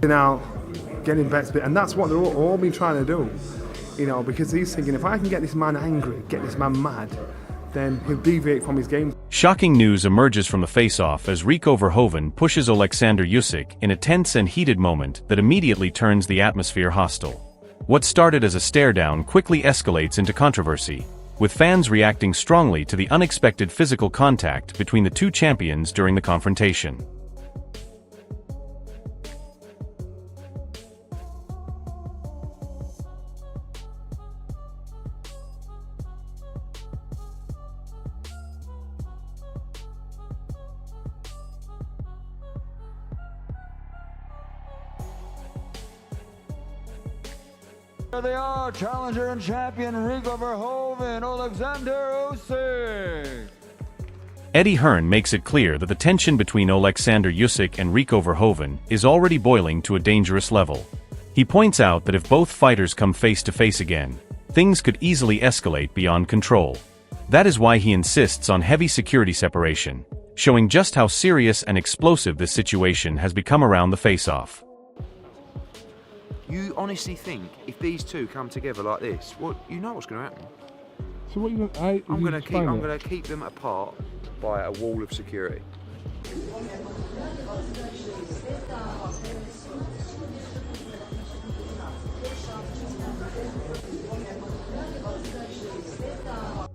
Now, getting bets, and that's what they're all been trying to do, you know, because he's thinking, if I can get this man angry, get this man mad, then he'll deviate from his game. Shocking news emerges from the face-off as Rico Verhoeven pushes Oleksandr Usyk in a tense and heated moment that immediately turns the atmosphere hostile. What started as a stare-down quickly escalates into controversy, with fans reacting strongly to the unexpected physical contact between the two champions during the confrontation. Here they are, challenger and champion Rico Verhoeven, Oleksandr Usyk. Eddie Hearn makes it clear that the tension between Oleksandr Usyk and Rico Verhoeven is already boiling to a dangerous level. He points out that if both fighters come face-to-face again, things could easily escalate beyond control. That is why he insists on heavy security separation, showing just how serious and explosive this situation has become around the face-off. You honestly think if these two come together like this, well, you know what's going to happen? So what you I'm going to keep them apart by a wall of security.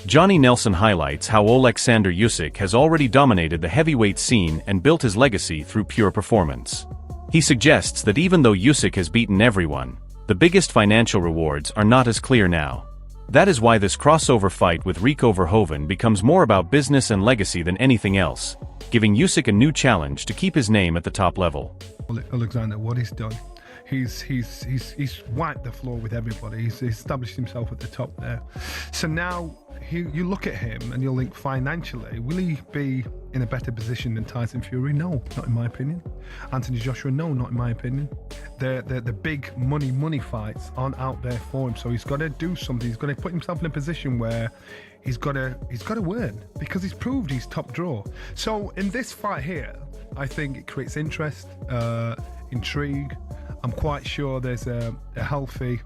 Johnny Nelson highlights how Oleksandr Usyk has already dominated the heavyweight scene and built his legacy through pure performance. He suggests that even though Usyk has beaten everyone, the biggest financial rewards are not as clear now. That is why this crossover fight with Rico Verhoeven becomes more about business and legacy than anything else, giving Usyk a new challenge to keep his name at the top level. Alexander, what he's done, he's wiped the floor with everybody. He's established himself at the top there. So now you look at him and you'll think financially, will he be in a better position than Tyson Fury? No, not in my opinion. Anthony Joshua? No, not in my opinion. The big money fights aren't out there for him, so he's got to do something. He's got to put himself in a position where he's got to win, because he's proved he's top draw. So in this fight here, I think it creates interest, intrigue. I'm quite sure there's a healthy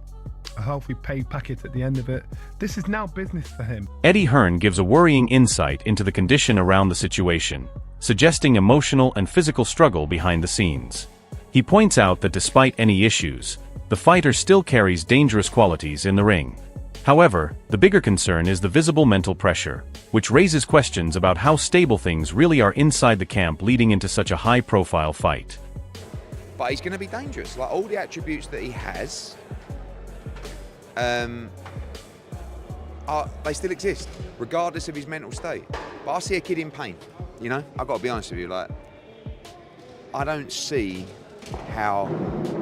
pay packet at the end of it. This is now business for him. Eddie Hearn gives a worrying insight into the condition around the situation, suggesting emotional and physical struggle behind the scenes. He points out that despite any issues, the fighter still carries dangerous qualities in the ring. However, the bigger concern is the visible mental pressure, which raises questions about how stable things really are inside the camp leading into such a high-profile fight. But he's going to be dangerous. Like, all the attributes that he has, they still exist, regardless of his mental state. But I see a kid in pain, you know? I've got to be honest with you, like, I don't see how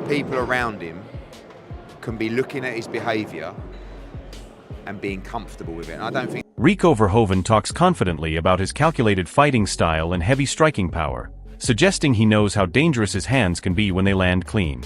people around him can be looking at his behaviour and being comfortable with it. And I don't think... Rico Verhoeven talks confidently about his calculated fighting style and heavy striking power, suggesting he knows how dangerous his hands can be when they land clean.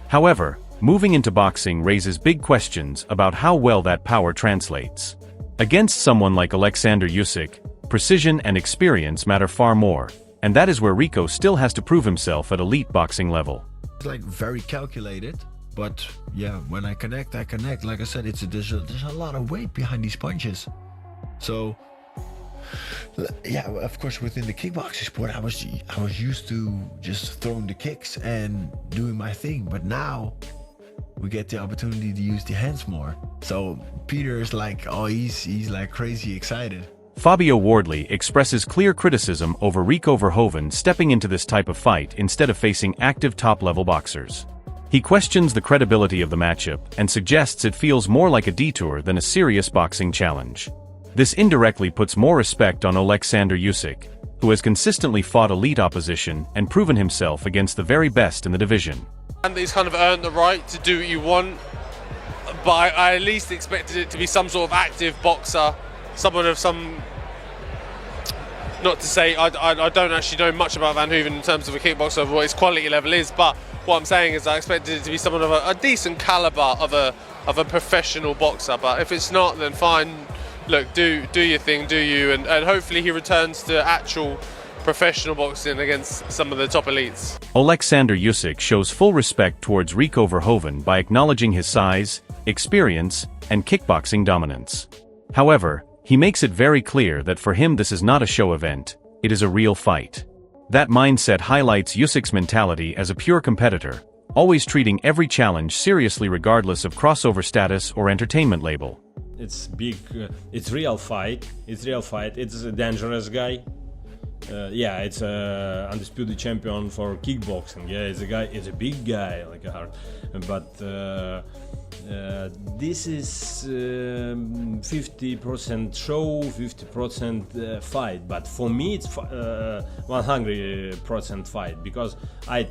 However, moving into boxing raises big questions about how well that power translates. Against someone like Oleksandr Usyk, precision and experience matter far more, and that is where Rico still has to prove himself at elite boxing level. It's like very calculated, but yeah, when I connect, I connect. Like I said, there's a lot of weight behind these punches. So yeah, of course, within the kickboxing sport, I was used to just throwing the kicks and doing my thing, but now we get the opportunity to use the hands more. So Peter is like, oh, he's like crazy excited. Fabio Wardley expresses clear criticism over Rico Verhoeven stepping into this type of fight instead of facing active top-level boxers. He questions the credibility of the matchup and suggests it feels more like a detour than a serious boxing challenge. This indirectly puts more respect on Oleksandr Usyk, who has consistently fought elite opposition and proven himself against the very best in the division. And he's kind of earned the right to do what you want, but I at least expected it to be some sort of active boxer, someone of some... Not to say I don't actually know much about Verhoeven in terms of a kickboxer, of what his quality level is, but what I'm saying is I expected it to be someone of a decent caliber of a professional boxer. But if it's not, then fine. Look, do your thing, do you, and hopefully he returns to actual professional boxing against some of the top elites. Oleksandr Usyk shows full respect towards Rico Verhoeven by acknowledging his size, experience, and kickboxing dominance. However, he makes it very clear that for him this is not a show event, it is a real fight. That mindset highlights Usyk's mentality as a pure competitor, always treating every challenge seriously regardless of crossover status or entertainment label. It's big, it's real fight, it's a dangerous guy. Yeah, it's a undisputed champion for kickboxing. Yeah, it's a big guy, like a hard. But this is 50% show, 50% fight. But for me, it's 100% fight, because I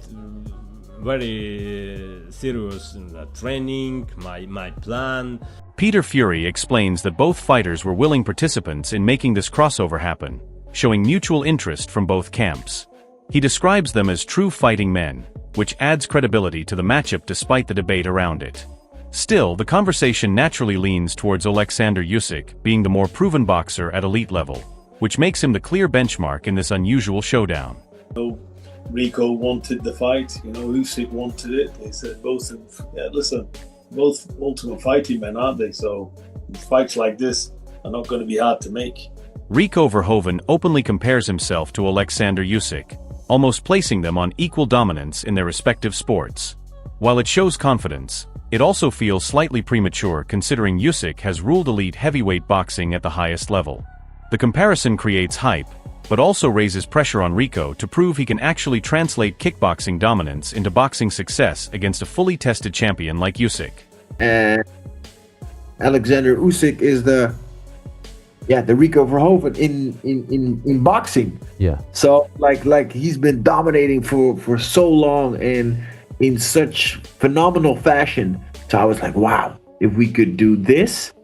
very serious in the training, my plan. Peter Fury explains that both fighters were willing participants in making this crossover happen, showing mutual interest from both camps. He describes them as true fighting men, which adds credibility to the matchup despite the debate around it. Still, the conversation naturally leans towards Oleksandr Usyk being the more proven boxer at elite level, which makes him the clear benchmark in this unusual showdown. Rico wanted the fight, Usyk wanted it. They said both ultimate fighting men, aren't they? So fights like this are not going to be hard to make. Rico Verhoeven openly compares himself to Oleksandr Usyk, almost placing them on equal dominance in their respective sports. While it shows confidence, it also feels slightly premature considering Usyk has ruled elite heavyweight boxing at the highest level. The comparison creates hype, but also raises pressure on Rico to prove he can actually translate kickboxing dominance into boxing success against a fully tested champion like Usyk. And Oleksandr Usyk is the Rico Verhoeven in boxing. Yeah. So like he's been dominating for so long and in such phenomenal fashion. So I was like, wow, if we could do this,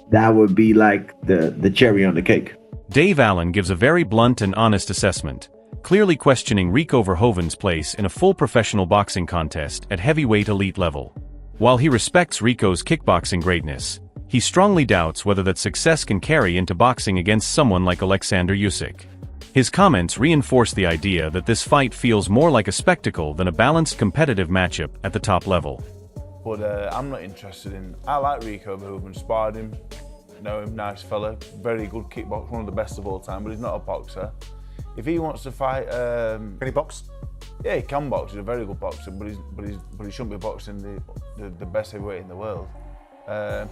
that would be like the cherry on the cake. Dave Allen gives a very blunt and honest assessment, clearly questioning Rico Verhoeven's place in a full professional boxing contest at heavyweight elite level. While he respects Rico's kickboxing greatness, he strongly doubts whether that success can carry into boxing against someone like Oleksandr Usyk. His comments reinforce the idea that this fight feels more like a spectacle than a balanced competitive matchup at the top level. But I'm not interested in... I like Rico Verhoeven, sparred him, know him, nice fella, very good kickboxer, one of the best of all time, but he's not a boxer. If he wants to fight... Can he box? Yeah, he can box, he's a very good boxer, but he shouldn't be boxing the best heavyweight in the world. If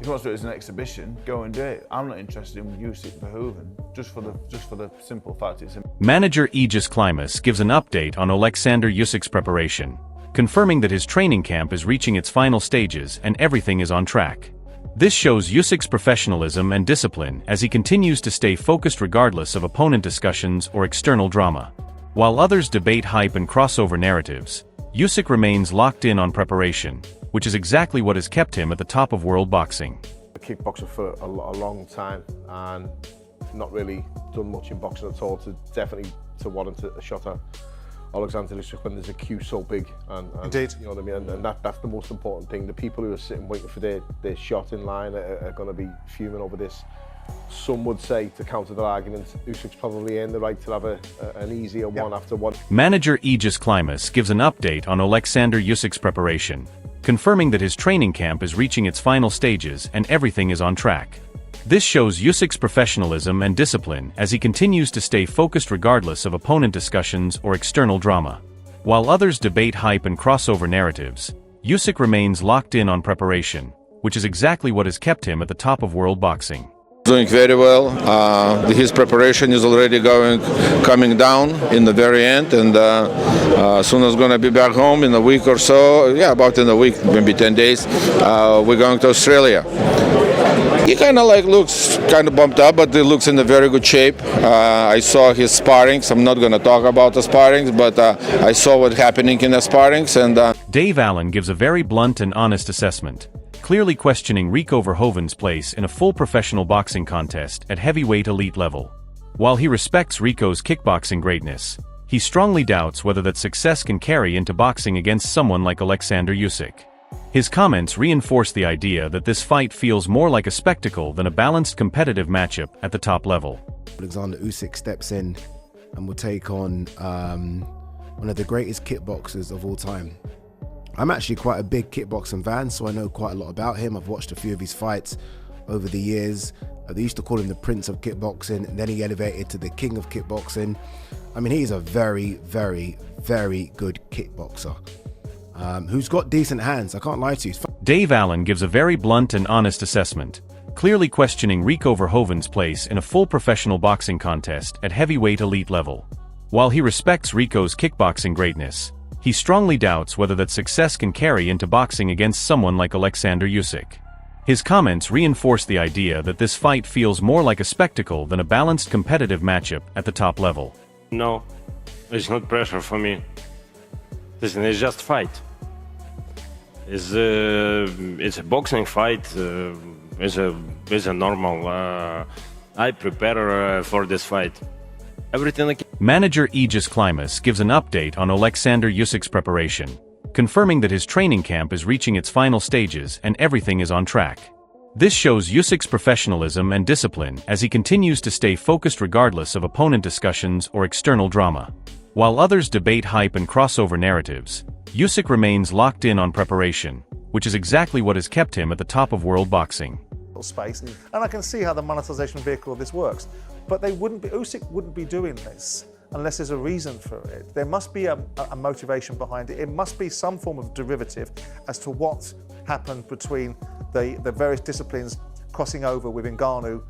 he wants to do it as an exhibition, go and do it. I'm not interested in Usyk Verhoeven, just for the simple fact it's... Manager Aegis Klimas gives an update on Oleksandr Usyk's preparation, confirming that his training camp is reaching its final stages and everything is on track. This shows Usyk's professionalism and discipline as he continues to stay focused regardless of opponent discussions or external drama. While others debate hype and crossover narratives, Usyk remains locked in on preparation, which is exactly what has kept him at the top of world boxing. A kickboxer for a long time and not really done much in boxing at all to warrant a shot at Oleksandr Usyk when there's a queue so big. And Indeed. You know what I mean? And that's the most important thing. The people who are sitting waiting for their shot in line are going to be fuming over this. Some would say, to counter their argument, Usyk's probably earned the right to have an easier one after one. Manager Aegis Klimas gives an update on Oleksandr Usyk's preparation, confirming that his training camp is reaching its final stages and everything is on track. This shows Usyk's professionalism and discipline as he continues to stay focused regardless of opponent discussions or external drama. While others debate hype and crossover narratives, Usyk remains locked in on preparation, which is exactly what has kept him at the top of world boxing. Doing very well. His preparation is already coming down in the very end, and soon as going to be back home in a week or so. Yeah, about in a week, maybe 10 days. We're going to Australia. He kind of looks kind of bumped up, but he looks in a very good shape. I saw his sparrings. I'm not going to talk about the sparrings, but I saw what's happening in the sparrings. And Dave Allen gives a very blunt and honest assessment, clearly questioning Rico Verhoeven's place in a full professional boxing contest at heavyweight elite level. While he respects Rico's kickboxing greatness, he strongly doubts whether that success can carry into boxing against someone like Oleksandr Usyk. His comments reinforce the idea that this fight feels more like a spectacle than a balanced competitive matchup at the top level. Oleksandr Usyk steps in and will take on one of the greatest kickboxers of all time. I'm actually quite a big kickboxing fan, so I know quite a lot about him. I've watched a few of his fights over the years. They used to call him the Prince of Kickboxing, and then he elevated to the King of Kickboxing. I mean, he's a very, very, very good kickboxer who's got decent hands. I can't lie to you. Dave Allen gives a very blunt and honest assessment, clearly questioning Rico Verhoeven's place in a full professional boxing contest at heavyweight elite level. While he respects Rico's kickboxing greatness, he strongly doubts whether that success can carry into boxing against someone like Oleksandr Usyk. His comments reinforce the idea that this fight feels more like a spectacle than a balanced competitive matchup at the top level. No, it's not pressure for me. Listen, it's just fight. It's a boxing fight. It's a normal. I prepare for this fight. Everything. Manager Aegis Klimas gives an update on Oleksandr Usyk's preparation, confirming that his training camp is reaching its final stages and everything is on track. This shows Usyk's professionalism and discipline as he continues to stay focused regardless of opponent discussions or external drama. While others debate hype and crossover narratives, Usyk remains locked in on preparation, which is exactly what has kept him at the top of world boxing. Space, and I can see how the monetization vehicle of this works, but Usyk wouldn't be doing this unless there's a reason for it. There must be a motivation behind it. It must be some form of derivative as to what happened between the various disciplines crossing over with Ngannou.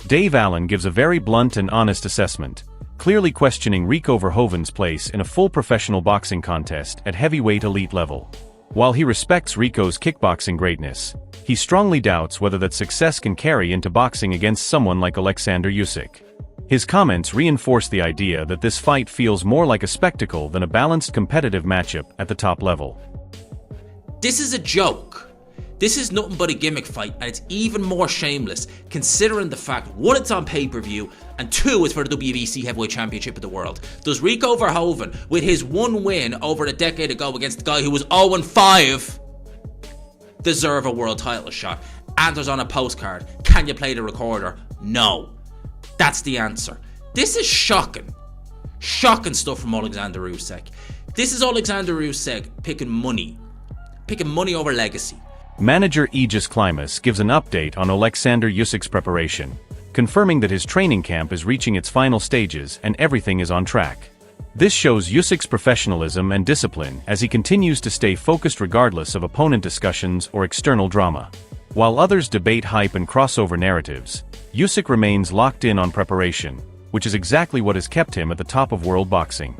Dave Allen gives a very blunt and honest assessment, clearly questioning Rico Verhoeven's place in a full professional boxing contest at heavyweight elite level. While he respects Rico's kickboxing greatness, he strongly doubts whether that success can carry into boxing against someone like Oleksandr Usyk. His comments reinforce the idea that this fight feels more like a spectacle than a balanced competitive matchup at the top level. This is a joke. This is nothing but a gimmick fight, and it's even more shameless considering the fact, one, it's on pay-per-view, and two, it's for the WBC Heavyweight Championship of the world. Does Rico Verhoeven, with his one win over a decade ago against the guy who was 0-5, deserve a world title shot? Answers on a postcard. Can you play the recorder? No. That's the answer. This is shocking. Shocking stuff from Oleksandr Usyk. This is Oleksandr Usyk picking money over legacy. Manager Aegis Klimas gives an update on Oleksandr Usyk's preparation, confirming that his training camp is reaching its final stages and everything is on track. This shows Usyk's professionalism and discipline as he continues to stay focused regardless of opponent discussions or external drama. While others debate hype and crossover narratives, Usyk remains locked in on preparation, which is exactly what has kept him at the top of world boxing.